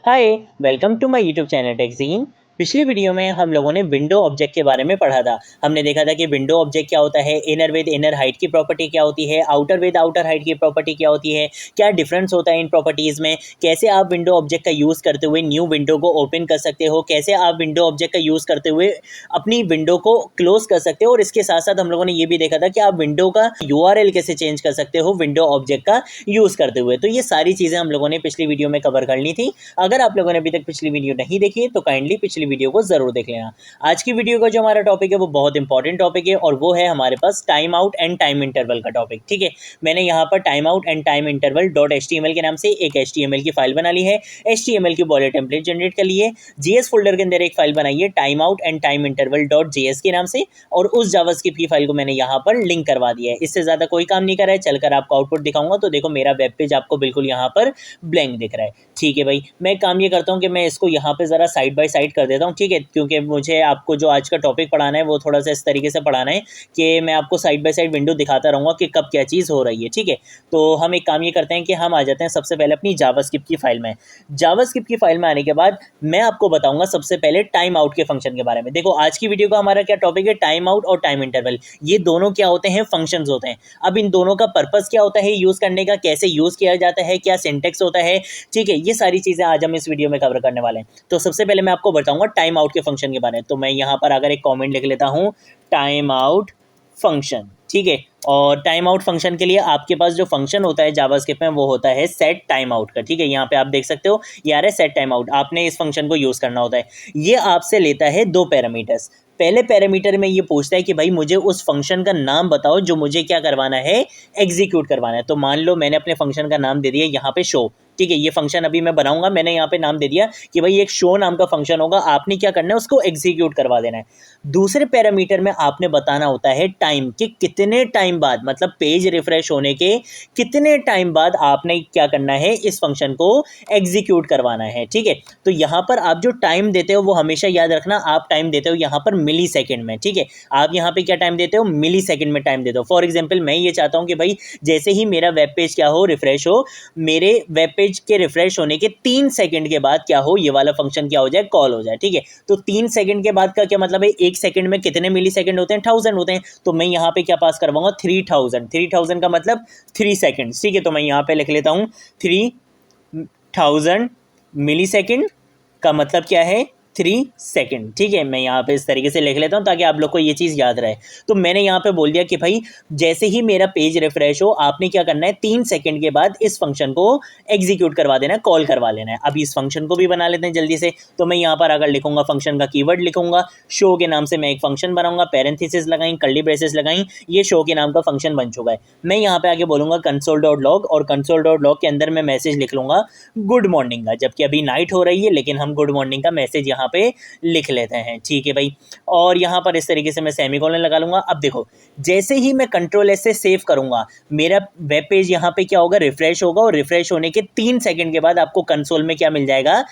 Hi. Welcome to my YouTube channel टेक्जीन। पिछली वीडियो में हम लोगों ने विंडो ऑब्जेक्ट के बारे में पढ़ा था। हमने देखा था कि विंडो ऑब्जेक्ट क्या होता है, इनर विद इनर हाइट की प्रॉपर्टी क्या होती है, आउटर विद आउटर हाइट की प्रॉपर्टी क्या होती है, क्या डिफरेंस होता है इन प्रॉपर्टीज़ में, कैसे आप विंडो ऑब्जेक्ट का यूज़ करते हुए न्यू विंडो को ओपन कर सकते हो, कैसे आप विंडो ऑब्जेक्ट का यूज़ करते हुए अपनी विंडो को क्लोज कर सकते हो, और इसके साथ साथ हम लोगों ने ये भी देखा था कि आप विंडो का यूआरएल कैसे चेंज कर सकते हो विंडो ऑब्जेक्ट का यूज़ करते हुए। तो ये सारी चीज़ें हम लोगों ने पिछली वीडियो में कवर कर ली थी। अगर आप लोगों ने अभी तक पिछली वीडियो नहीं देखी है तो काइंडली पिछली वीडियो को जरूर देख लेना। आज की वीडियो का जो हमारा टॉपिक है वो बहुत इंपॉर्टेंट टॉपिक है, और वो है हमारे पास time out and time interval का टॉपिक। ठीक है, मैंने यहाँ पर time out and time interval dot HTML के नाम से एक HTML की फाइल बना ली है। HTML की बॉडी टेम्पलेट जनरेट कर ली है। JS फोल्डर के अंदर एक फाइल बनाई है time out and time interval dot JS के नाम से, और उस जावास्क्रिप्ट की फाइल को मैंने यहाँ पर लिंक करवा दिया है। इससे ज्यादा कोई काम नहीं कर रहा है। चलकर आपको आउटपुट दिखाऊंगा तो देखो मेरा वेब पेज आपको बिल्कुल यहाँ पर ब्लैंक दिख रहा है। ठीक है भाई, मैं काम ये करता हूँ कि मैं इसको यहाँ पे ज़रा साइड बाय साइड कर देता हूँ। ठीक है, क्योंकि मुझे आपको जो आज का टॉपिक पढ़ाना है वो थोड़ा सा इस तरीके से पढ़ाना है कि मैं आपको साइड बाय साइड विंडो दिखाता रहूँगा कि कब क्या चीज़ हो रही है। ठीक है, तो हम एक काम ये करते हैं कि हम आ जाते हैं सबसे पहले अपनी जावास्क्रिप्ट की फाइल में। जावास्क्रिप्ट की फाइल में आने के बाद मैं आपको बताऊंगा सबसे पहले टाइम आउट के फंक्शन के बारे में। देखो आज की वीडियो का हमारा क्या टॉपिक है, टाइम आउट और टाइम इंटरवल। ये दोनों क्या होते हैं, फंक्शंस होते हैं। अब इन दोनों का पर्पस क्या होता है यूज़ करने का, कैसे यूज़ किया जाता है, क्या सिंटेक्स होता है। ठीक है, ये सारी चीज़ें आज हम इस वीडियो में कवर करने वाले हैं। तो सबसे पहले मैं आपको बताऊंगा टाइम आउट के फंक्शन के बारे में। तो मैं यहाँ पर अगर एक कमेंट लिख लेता हूँ, टाइम आउट फंक्शन। ठीक है, और टाइम आउट फंक्शन के लिए आपके पास जो फंक्शन होता है जावास्क्रिप्ट में वो होता है सेट टाइम आउट का। ठीक है, यहाँ पे आप देख सकते हो यार है सेट टाइम आउट। आपने इस फंक्शन को यूज़ करना होता है। ये आपसे लेता है दो पैरामीटर्स। पहले पैरामीटर में ये पूछता है कि भाई मुझे उस फंक्शन का नाम बताओ जो मुझे क्या करवाना है, एग्जीक्यूट करवाना है। तो मान लो मैंने अपने फंक्शन का नाम दे दिया यहाँ पे शो। ठीक है, ये फंक्शन अभी मैं बनाऊंगा, मैंने यहाँ पे नाम दे दिया कि भाई एक शो नाम का फंक्शन होगा, आपने क्या करना है उसको एग्जीक्यूट करवा देना है। दूसरे पैरामीटर में आपने बताना होता है टाइम, कि कितने टाइम बाद, मतलब पेज रिफ्रेश होने के कितने टाइम बाद आपने क्या करना है, इस फंक्शन को एग्जीक्यूट करवाना है। ठीक है, तो यहाँ पर आप जो टाइम देते हो वो हमेशा याद रखना, आप टाइम देते हो यहाँ पर मिली सेकेंड में। ठीक है, आप यहाँ पे क्या टाइम देते हो, मिली सेकेंड में टाइम देते हो। फॉर एग्जाम्पल मैं ये चाहता हूँ कि भाई जैसे ही मेरा वेब पेज क्या हो, रिफ्रेश हो, मेरे वेब पेज के रिफ्रेश होने के 3 सेकंड के बाद क्या हो, ये वाला फंक्शन क्या हो जाए, कॉल हो जाए। ठीक है, तो 3 सेकंड के बाद का क्या मतलब है, एक सेकंड में कितने मिली सेकंड होते हैं, 1000 होते हैं। तो मैं यहाँ पे क्या पास करवाऊंगा, 3000। 3000 का मतलब 3 सेकंड। ठीक है, तो मैं यहाँ पे लिख लेता हूँ 3000 मिली सेकंड का मतलब क्या है, 3 सेकंड। ठीक है, मैं यहाँ पे इस तरीके से लिख लेता हूँ ताकि आप लोग को ये चीज़ याद रहे। तो मैंने यहाँ पे बोल दिया कि भाई जैसे ही मेरा पेज रिफ्रेश हो, आपने क्या करना है, 3 सेकंड के बाद इस फंक्शन को एग्जीक्यूट करवा देना है, कॉल करवा लेना है। अब इस फंक्शन को भी बना लेते हैं जल्दी से। तो मैं यहाँ पर अगर लिखूंगा फंक्शन का कीवर्ड लिखूंगा, शो के नाम से मैं एक फंक्शन बनाऊंगा, पैरेंथेसिस लगाई, कर्ली ब्रेसेस लगाई, ये शो के नाम का फंक्शन बन चुका है। मैं यहाँ पे आगे बोलूंगा कंसोल डॉट लॉग, और कंसोल डॉट लॉग के अंदर मैं मैसेज लिख लूंगा गुड मॉर्निंग का, जबकि अभी नाइट हो रही है लेकिन हम गुड मॉर्निंग का मैसेज यहाँ पे लिख लेते हैं। ठीक है भाई, और यहाँ पर इस तरीके से मैं सेमीकोलन लगा लूंगा। अब देखो जैसे ही मैं कंट्रोल एस से सेव करूंगा, मेरा वेब पेज यहाँ पे क्या होगा, रिफ्रेश होगा, और रिफ्रेश होने के 3 सेकंड के बाद आपको कंसोल में क्या मिल जाएगा,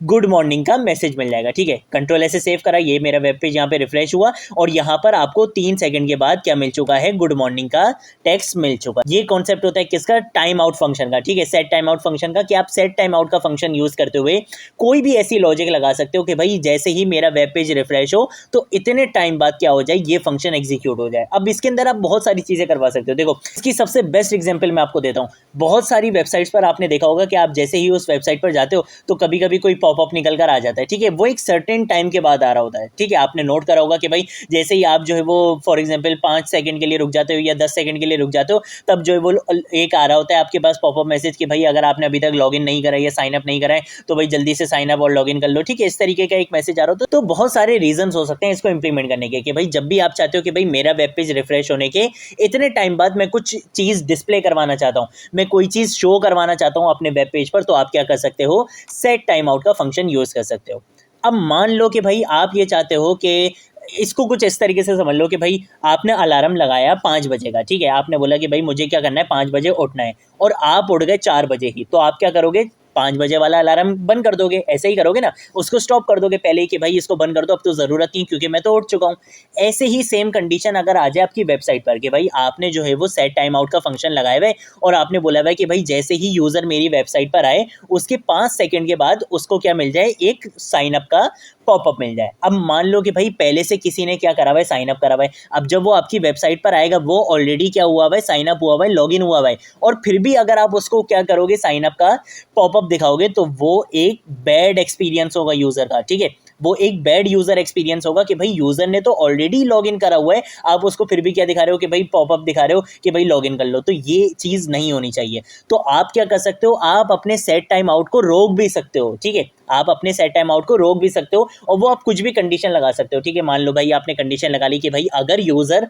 गुड मॉर्निंग का मैसेज मिल जाएगा। ठीक है, कंट्रोल ऐसे सेव करा, ये मेरा वेब पेज यहाँ पे रिफ्रेश हुआ, और यहाँ पर आपको 3 सेकंड के बाद क्या मिल चुका है, गुड मॉर्निंग का टेक्स्ट मिल चुका। ये कॉन्सेप्ट होता है किसका, टाइम आउट फंक्शन का। ठीक है, सेट टाइम आउट फंक्शन का, कि आप सेट टाइम आउट का फंक्शन यूज करते हुए कोई भी ऐसी लॉजिक लगा सकते हो कि भाई जैसे ही मेरा वेब पेज रिफ्रेश हो तो इतने टाइम बाद क्या हो जाए, ये फंक्शन एग्जीक्यूट हो जाए। अब इसके अंदर आप बहुत सारी चीजें करवा सकते हो। देखो इसकी सबसे बेस्ट एग्जाम्पल मैं आपको देता हूँ। बहुत सारी वेबसाइट्स पर आपने देखा होगा कि आप जैसे ही उस वेबसाइट पर जाते हो तो कभी कभी कोई पॉपअप निकल कर आ जाता है। ठीक है, वो एक सर्टेन टाइम के बाद आ रहा होता है। ठीक है, आपने नोट करा होगा कि भाई जैसे ही आप जो है वो फॉर एग्जांपल 5 सेकंड के लिए रुक जाते हो या 10 सेकंड के लिए रुक जाते हो, तब जो है वो एक आ रहा होता है आपके पास पॉपअप मैसेज कि भाई अगर आपने अभी तक लॉगिन नहीं करा है या साइन अप नहीं करा है तो भाई जल्दी से साइन अप और लॉगिन कर लो। ठीक है, इस तरीके का एक मैसेज आ रहा होता है। तो बहुत सारे रीजन हो सकते हैं इसको इंप्लीमेंट करने के, कि भाई जब भी आप चाहते हो कि भाई मेरा वेब पेज रिफ्रेश होने के इतने टाइम बाद मैं कुछ चीज डिस्प्ले करवाना चाहता हूँ, मैं कोई चीज शो करवाना चाहता हूँ अपने वेब पेज पर, तो आप क्या कर सकते हो, सेट टाइम आउट का फंक्शन यूज कर सकते हो। अब मान लो कि भाई आप ये चाहते हो कि इसको कुछ इस तरीके से समझ लो कि भाई आपने अलार्म लगाया 5 बजे का। ठीक है, आपने बोला कि भाई मुझे क्या करना है, 5 बजे उठना है, और आप उठ गए 4 बजे ही। तो आप क्या करोगे, 5 बजे वाला अलार्म बंद कर दोगे, ऐसे ही करोगे ना, उसको स्टॉप कर दोगे पहले ही कि भाई इसको बंद कर दो, अब तो ज़रूरत नहीं क्योंकि मैं तो उठ चुका हूँ। ऐसे ही सेम कंडीशन अगर आ जाए आपकी वेबसाइट पर कि भाई आपने जो है वो सेट टाइम आउट का फंक्शन लगाया हुआ है और आपने बोला हुआ है कि भाई जैसे ही यूज़र मेरी वेबसाइट पर आए उसके 5 सेकंड के बाद उसको क्या मिल जाए, एक साइन अप का पॉपअप मिल जाए। अब मान लो कि भाई पहले से किसी ने क्या करा हुआ है, साइन अप करा हुआ है, अब जब वो आपकी वेबसाइट पर आएगा वो ऑलरेडी क्या हुआ हुआ है, साइन अप हुआ हुआ है, लॉगिन हुआ हुआ है, और फिर भी अगर आप उसको क्या करोगे, साइन अप का पॉपअप दिखाओगे तो वो एक बैड एक्सपीरियंस होगा यूज़र का, ठीक है। वो एक बैड यूज़र एक्सपीरियंस होगा कि भाई यूज़र ने तो ऑलरेडी लॉगिन करा हुआ है, आप उसको फिर भी क्या दिखा रहे हो कि भाई पॉपअप दिखा रहे हो कि भाई लॉगिन कर लो, तो ये चीज़ नहीं होनी चाहिए। तो आप क्या कर सकते हो, आप अपने सेट टाइम आउट को रोक भी सकते हो, ठीक है, आप अपने सेट टाइम आउट को रोक भी सकते हो और वो आप कुछ भी कंडीशन लगा सकते हो, ठीक है। मान लो भाई आपने कंडीशन लगा ली कि भाई अगर यूज़र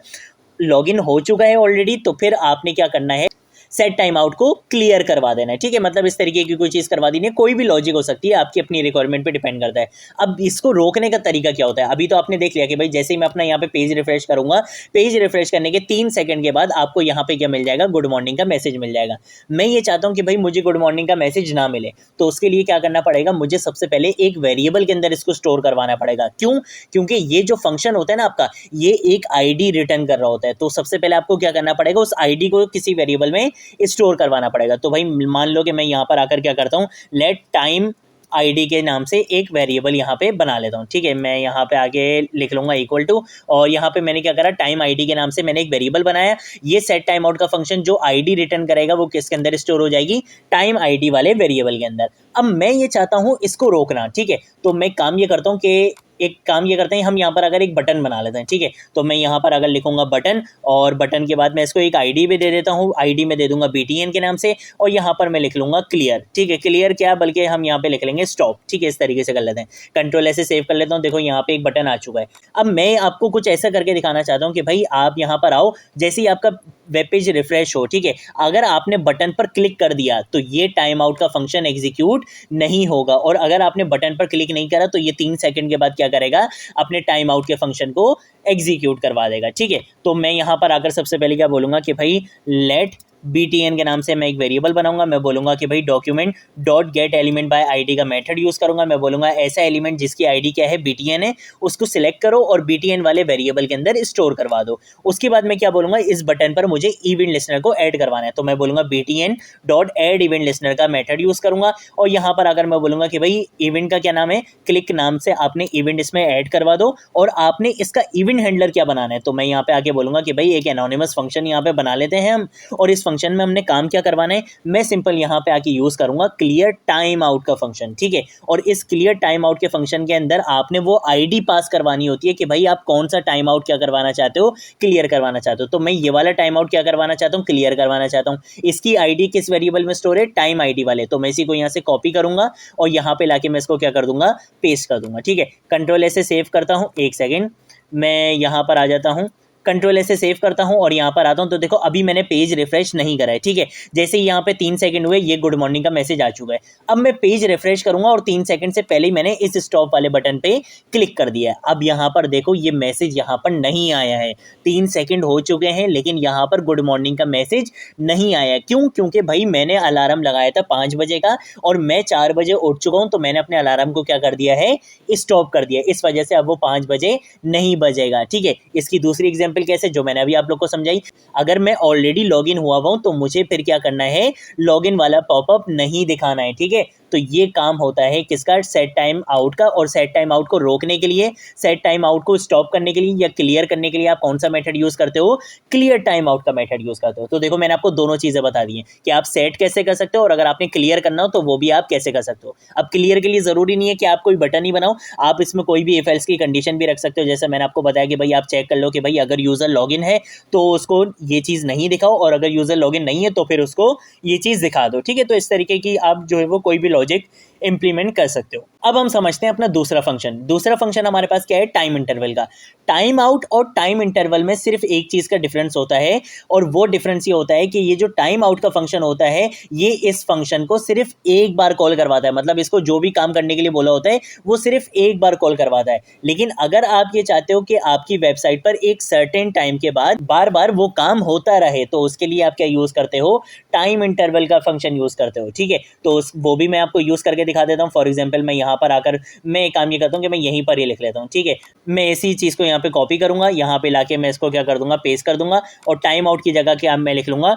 लॉगिन हो चुका है ऑलरेडी तो फिर आपने क्या करना है, सेट टाइम आउट को क्लियर करवा देना है, ठीक है। मतलब इस तरीके की कोई चीज़ करवा देनी है, कोई भी लॉजिक हो सकती है, आपकी अपनी रिक्वायरमेंट पे डिपेंड करता है। अब इसको रोकने का तरीका क्या होता है, अभी तो आपने देख लिया कि भाई जैसे ही मैं अपना यहाँ पे पेज रिफ्रेश करूंगा, पेज रिफ्रेश करने के 3 सेकंड के बाद आपको यहाँ पे क्या मिल जाएगा, गुड मॉर्निंग का मैसेज मिल जाएगा। मैं ये चाहता हूँ कि भाई मुझे गुड मॉर्निंग का मैसेज ना मिले, तो उसके लिए क्या करना पड़ेगा, मुझे सबसे पहले एक वेरिएबल के अंदर इसको स्टोर करवाना पड़ेगा। क्यों? क्योंकि ये जो फंक्शन होता है ना आपका, ये एक आईडी रिटर्न कर रहा होता है, तो सबसे पहले आपको क्या करना पड़ेगा, उस आईडी को किसी वेरिएबल में स्टोर करवाना पड़ेगा। तो भाई मान लो कि मैं यहाँ पर आकर क्या करता हूँ, लेट टाइम आईडी के नाम से एक वेरिएबल यहाँ पे बना लेता हूँ, ठीक है। मैं यहाँ पे आगे लिख लूँगा इक्वल टू, और यहाँ पे मैंने क्या करा, टाइम आईडी के नाम से मैंने एक वेरिएबल बनाया। ये सेट टाइम आउट का फंक्शन जो आईडी रिटर्न करेगा वो किसके अंदर स्टोर हो जाएगी, टाइम आईडी वाले वेरिएबल के अंदर। अब मैं ये चाहता हूँ इसको रोकना, ठीक है। तो मैं काम ये करता हूँ कि एक काम ये करते हैं, हम यहाँ पर अगर एक बटन बना लेते हैं, ठीक है। तो मैं यहाँ पर अगर लिखूंगा बटन, और बटन के बाद मैं इसको एक आईडी भी दे देता हूँ, आईडी में दे दूंगा BTN के नाम से, और यहाँ पर मैं लिख लूंगा क्लियर, ठीक है। क्लियर क्या, बल्कि हम यहाँ पे लिख लेंगे स्टॉप, ठीक है। इस तरीके से कर लेते हैं, कंट्रोल ऐसे सेव कर लेता हूँ। देखो यहाँ पे एक बटन आ चुका है। अब मैं आपको कुछ ऐसा करके दिखाना चाहता हूँ कि भाई आप यहाँ पर आओ, जैसे ही आपका वेब पेज रिफ्रेश हो, ठीक है, अगर आपने बटन पर क्लिक कर दिया तो ये टाइम आउट का फंक्शन एग्जीक्यूट नहीं होगा, और अगर आपने बटन पर क्लिक नहीं करा तो ये 3 सेकंड के बाद क्या करेगा, अपने टाइम आउट के फंक्शन को एग्जीक्यूट करवा देगा, ठीक है। तो मैं यहाँ पर आकर सबसे पहले क्या बोलूँगा कि भाई लेट BTN के नाम से मैं एक वेरिएबल बनाऊंगा। मैं बोलूंगा कि भाई document dot gate element by ID का मेथड यूज़ करूंगा। मैं बोलूंगा ऐसा एलिमेंट जिसकी आईडी क्या है, BTN है, उसको सिलेक्ट करो और BTN वाले वेरिएबल के अंदर स्टोर करवा दो। उसके बाद मैं क्या बोलूंगा, इस बटन पर मुझे इवेंट लिस्नर को ऐड करवाना है, तो मैं बोलूंगा BTN dot add event listener का मेथड यूज़ करूंगा। और यहाँ पर अगर मैं बोलूंगा कि भाई इवेंट का क्या नाम है, क्लिक नाम से आपने इवेंट इसमें ऐड करवा दो, और आपने इसका इवेंट हैंडलर क्या बनाना है, तो मैं यहाँ पे आके बोलूंगा कि भाई एक एनोनिमस फंक्शन यहाँ पे बना लेते हैं हम, और इस फंक्शन में हमने काम क्या करवाना है, मैं सिंपल यहाँ पे आके यूज करूंगा क्लियर टाइम आउट का फंक्शन, ठीक है। और इस क्लियर टाइम आउट के फंक्शन के अंदर आपने वो आईडी पास करवानी होती है कि भाई आप कौन सा टाइम आउट क्या करवाना चाहते हो, क्लियर करवाना चाहते हो। तो मैं ये वाला टाइम आउट क्या करवाना चाहता हूँ, क्लियर करवाना चाहता हूँ। इसकी आईडी किस वेरिएबल में स्टोर है, टाइम आईडी वाले, तो मैं इसी को यहाँ से कॉपी करूंगा और यहाँ पे लाके मैं इसको क्या कर दूंगा, पेस्ट कर दूंगा, ठीक है। कंट्रोल ऐसे सेव करता हूँ, एक सेकेंड, मैं यहाँ पर आ जाता हूँ, कंट्रोल ऐसे सेव करता हूं और यहाँ पर आता हूं, तो देखो अभी मैंने पेज रिफ्रेश नहीं करा है, ठीक है। जैसे ही यहाँ पे 3 सेकंड हुए, ये गुड मॉर्निंग का मैसेज आ चुका है। अब मैं पेज रिफ्रेश करूंगा और 3 सेकंड से पहले ही मैंने इस स्टॉप वाले बटन पे क्लिक कर दिया है। अब यहाँ पर देखो ये मैसेज यहाँ पर नहीं आया है, 3 सेकंड हो चुके हैं लेकिन यहाँ पर गुड मॉर्निंग का मैसेज नहीं आया। क्यों? क्योंकि भाई मैंने अलार्म लगाया था 5 बजे का और मैं 4 बजे उठ चुका हूँ, तो मैंने अपने अलार्म को क्या कर दिया है, स्टॉप कर दिया। इस वजह से अब वो 5 बजे नहीं बजेगा, ठीक है। इसकी दूसरी एग्जाम्पल कैसे, जो मैंने अभी आप लोग को समझाई, अगर मैं ऑलरेडी लॉगिन हुआ हूं तो मुझे फिर क्या करना है, लॉगिन वाला पॉपअप नहीं दिखाना है, ठीक है। तो ये काम होता है किसका, सेट टाइम आउट का। और सेट टाइम आउट को रोकने के लिए, सेट टाइम आउट को स्टॉप करने के लिए या क्लियर करने के लिए आप कौन सा मेथड यूज करते हो, क्लियर टाइम आउट का मेथड यूज करते हो। तो देखो मैंने आपको दोनों चीजें बता दी हैं कि आप सेट कैसे कर सकते हो और अगर आपने क्लियर करना हो तो वो भी आप कैसे कर सकते हो। अब क्लियर के लिए जरूरी नहीं है कि आप कोई बटन ही बनाओ, आप इसमें कोई भी इफ एल्स की कंडीशन भी रख सकते हो। जैसे मैंने आपको बताया कि भाई आप चेक कर लो कि भाई अगर यूजर लॉगिन है तो उसको ये चीज नहीं दिखाओ, और अगर यूजर लॉगिन नहीं है तो फिर उसको ये चीज दिखा दो, ठीक है। तो इस तरीके की आप जो है वो कोई भी लॉजिक इंप्लीमेंट कर सकते हो। अब हम समझते हैं अपना दूसरा फंक्शन। दूसरा फंक्शन हमारे पास क्या है, टाइम इंटरवल का। टाइम आउट और टाइम इंटरवल में सिर्फ एक चीज का डिफरेंस होता है, और वो डिफरेंस ये होता है कि ये जो टाइम आउट का फंक्शन होता है ये इस फंक्शन को सिर्फ एक बार कॉल करवाता है, मतलब इसको जो भी काम करने के लिए बोला होता है वो सिर्फ एक बार कॉल करवाता है। लेकिन अगर आप ये चाहते हो कि आपकी वेबसाइट पर एक सर्टेन टाइम के बाद बार बार वो काम होता रहे, तो उसके लिए आप क्या यूज करते हो, टाइम इंटरवल का फंक्शन यूज करते हो। ठीक है, तो वो भी मैं आपको यूज करके दिखा देता हूँ। फॉर एग्जाम्पल मैं यहाँ पर आकर मैं एक काम ये करता हूँ कि मैं यहीं पर ये लिख लेता हूँ। ठीक है, मैं इसी चीज को यहाँ पे कॉपी करूंगा, यहाँ पे लाके मैं इसको क्या कर दूंगा, पेस्ट कर दूंगा, और टाइम आउट की जगह क्या मैं लिख लूंगा,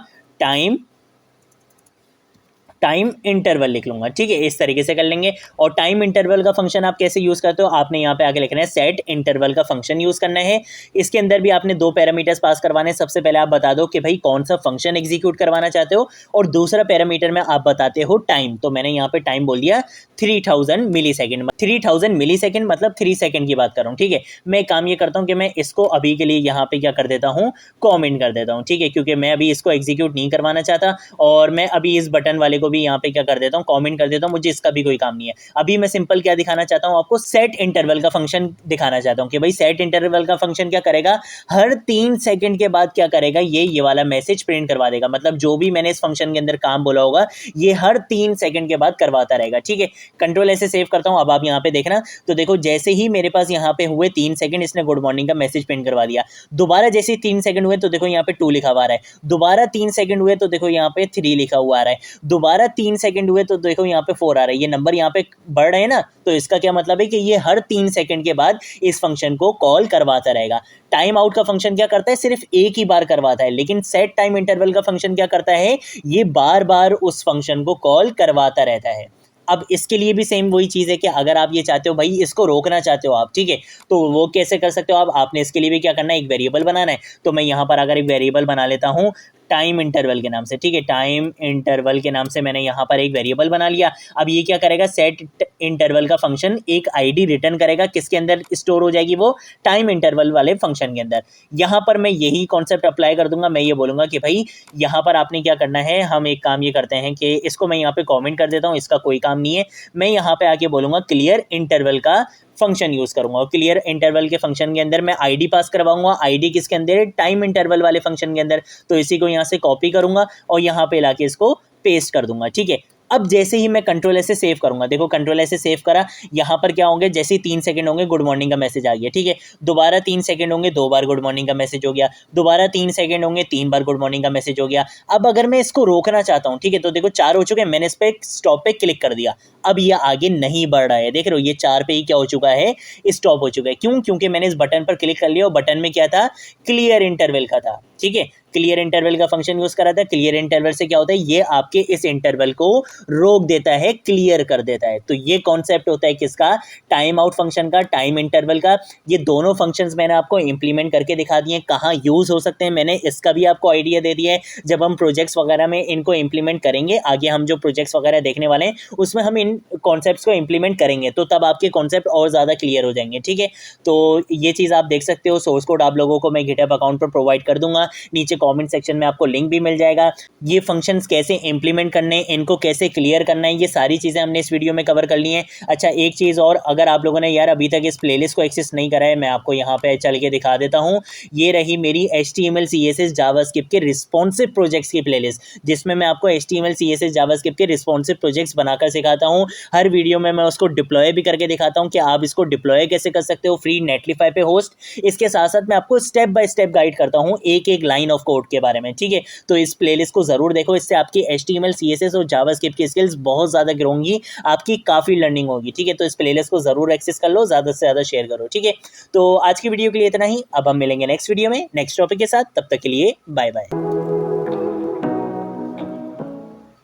टाइम इंटरवल लिख लूंगा। ठीक है, इस तरीके से कर लेंगे। और टाइम इंटरवल का फंक्शन आप कैसे यूज करते हो, आपने यहाँ पे आगे लिखना है सेट इंटरवल का फंक्शन यूज करना है। इसके अंदर भी आपने दो पैरामीटर्स पास करवाने। सबसे पहले आप बता दो कि भाई कौन सा फंक्शन एग्जीक्यूट करवाना चाहते हो, और दूसरा पैरामीटर में आप बताते हो टाइम। तो मैंने यहाँ पे टाइम बोल दिया 3000 मिली सेकेंड। 3000 मिली सेकेंड मतलब 3 सेकेंड की बात कर रहा हूँ। ठीक है, मैं काम ये करता हूँ कि मैं इसको अभी के लिए यहाँ पे क्या कर देता हूँ, कॉमेंट कर देता हूँ। ठीक है, क्योंकि मैं अभी इसको एग्जीक्यूट नहीं करवाना चाहता, और मैं अभी इस बटन वाले को भी यहाँ पे क्या कर देता हूँ, कमेंट कर देता हूँ। मुझे इसका भी कोई काम नहीं है। अभी मैं सिंपल क्या दिखाना चाहता हूँ आपको, सेट इंटरवल का फंक्शन दिखाना चाहता हूँ कि भाई सेट इंटरवल का फंक्शन क्या करेगा, हर 3 सेकंड के बाद क्या करेगा, ये वाला मैसेज प्रिंट करवा देगा। मतलब जो भी मैंने इस फंक्शन के अंदर काम बोला होगा ये हर 3 सेकंड के बाद करवाता रहेगा। ठीक है, कंट्रोल ऐसे सेव करता हूँ। अब आप यहाँ पे देखना, तो देखो जैसे ही मेरे पास यहाँ पे हुए 3 सेकंड इसने गुड मॉर्निंग का मैसेज प्रिंट करवा दिया। दोबारा जैसे 3 सेकंड हुए तो देखो यहाँ पे 2 लिखा हुआ आ रहा है। दोबारा 3 सेकंड हुए तो देखो यहाँ पे 3 लिखा हुआ आ रहा है। दोबारा 3 सेकंड हुए तो देखो यहाँ पे 4 आ रहा है। ये नंबर यहाँ पे बढ़ रहे हैं ना, तो इसका क्या मतलब है कि ये हर 3 सेकंड के बाद इस फंक्शन को कॉल करवाता रहेगा। टाइम आउट का फंक्शन क्या करता है, सिर्फ एक ही बार करवाता है। लेकिन सेट टाइम इंटरवल का फंक्शन क्या करता है, ये बार बार उस फंक्शन को कॉल करवाता रहता है। अब इसके लिए भी सेम वही चीज़ है कि अगर आप ये चाहते हो भाई इसको रोकना चाहते हो आप, ठीक है, तो वो कैसे कर सकते हो आप, आपने इसके लिए भी क्या करना है, एक वेरिएबल बनाना है। तो मैं यहाँ पर अगर एक वेरिएबल बना लेता हूँ टाइम इंटरवल के नाम से। ठीक है, टाइम इंटरवल के नाम से मैंने यहाँ पर एक वेरिएबल बना लिया। अब ये क्या करेगा, सेट इंटरवल का फंक्शन एक आईडी रिटर्न करेगा, किसके अंदर स्टोर हो जाएगी, वो टाइम इंटरवल वाले फंक्शन के अंदर। यहाँ पर मैं यही कॉन्सेप्ट अप्लाई कर दूंगा। मैं ये बोलूंगा कि भाई यहाँ पर आपने क्या करना है, हम एक काम ये करते हैं कि इसको मैं यहाँ पे कॉमेंट कर देता हूँ, इसका कोई काम नहीं है। मैं यहाँ पे आके बोलूंगा क्लियर इंटरवल का फंक्शन यूज करूंगा, और क्लियर इंटरवल के फंक्शन के अंदर मैं आईडी पास करवाऊंगा। आईडी किसके अंदर, टाइम इंटरवल वाले फंक्शन के अंदर। तो इसी को यहाँ से कॉपी करूंगा और यहाँ पे लाके इसको पेस्ट कर दूंगा। ठीक है, अब जैसे ही मैं कंट्रोल ऐसे सेव करूंगा, देखो कंट्रोल ऐसे सेव करा, यहाँ पर क्या होंगे, जैसे ही 3 सेकंड होंगे गुड मॉर्निंग का मैसेज आ गया। ठीक है, दोबारा 3 सेकंड होंगे, 2 बार गुड मॉर्निंग का मैसेज हो गया। दोबारा 3 सेकंड होंगे, 3 बार गुड मॉर्निंग का मैसेज हो गया। अब अगर मैं इसको रोकना चाहता हूँ, ठीक है, तो देखो 4 हो चुके हैं, मैंने इस पर स्टॉप पे क्लिक कर दिया। अब ये आगे नहीं बढ़ रहा है, देख रहे हो, ये 4 पे ही क्या हो चुका है, स्टॉप हो चुका है। क्यों, क्योंकि मैंने इस बटन पर क्लिक कर लिया और बटन में क्या था, क्लियर इंटरवल का था। ठीक है, क्लियर इंटरवल का फंक्शन यूज करा था। क्लियर इंटरवल से क्या होता है, ये आपके इस इंटरवल को रोक देता है, क्लियर कर देता है। तो ये कॉन्सेप्ट होता है किसका, टाइम आउट फंक्शन का, टाइम इंटरवल का। ये दोनों फंक्शंस मैंने आपको इंप्लीमेंट करके दिखा दिए, कहाँ यूज हो सकते हैं मैंने इसका भी आपको आइडिया दे दिया है। जब हम प्रोजेक्ट्स वगैरह में इनको इंप्लीमेंट करेंगे, आगे हम जो प्रोजेक्ट्स वगैरह देखने वाले हैं उसमें हम इन कॉन्सेप्ट्स को इंप्लीमेंट करेंगे, तो तब आपके कॉन्सेप्ट और ज़्यादा क्लियर हो जाएंगे। ठीक है, तो ये चीज़ आप देख सकते हो। सोर्स कोड आप लोगों को मैं गिटहब अकाउंट पर प्रोवाइड कर दूंगा, नीचे कमेंट सेक्शन में आपको लिंक भी मिल जाएगा। ये फंक्शंस कैसे इंप्लीमेंट करने, इनको कैसे क्लियर करना है, ये सारी चीज़ें हमने इस वीडियो में कवर कर ली हैं। अच्छा, एक चीज़ और, अगर आप लोगों ने यार अभी तक इस प्लेलिस्ट को एक्सेस नहीं करा है, मैं आपको यहाँ पे चल के दिखा देता हूँ। ये रही मेरी HTML CSS जावास्क्रिप्ट के रिस्पॉन्सिव प्रोजेक्ट्स की प्लेलिस्ट, जिसमें मैं आपको HTML CSS जावास्क्रिप्ट के रिस्पॉन्सिव प्रोजेक्ट्स बनाकर सिखाता हूँ। हर वीडियो में मैं उसको डिप्लॉय भी करके दिखाता हूँ कि आप इसको डिप्लॉय कैसे कर सकते हो फ्री नेटलीफाई पे होस्ट। इसके साथ साथ मैं आपको स्टेप बाय स्टेप गाइड करता हूँ एक एक लाइन ऑफ कोड के बारे में। ठीक है, तो इस प्लेलिस्ट को जरूर देखो, इससे आपकी HTML CSS और जावास्क्रिप्ट की स्किल्स बहुत ज़्यादा ग्रो होंगी, आपकी काफ़ी लर्निंग होगी। ठीक है, तो इस प्लेलिस्ट को जरूर एक्सेस कर लो, ज़्यादा से ज़्यादा शेयर करो। ठीक है, तो आज की वीडियो के लिए इतना ही। अब हम मिलेंगे नेक्स्ट वीडियो में नेक्स्ट टॉपिक के साथ, तब तक के लिए बाय बाय।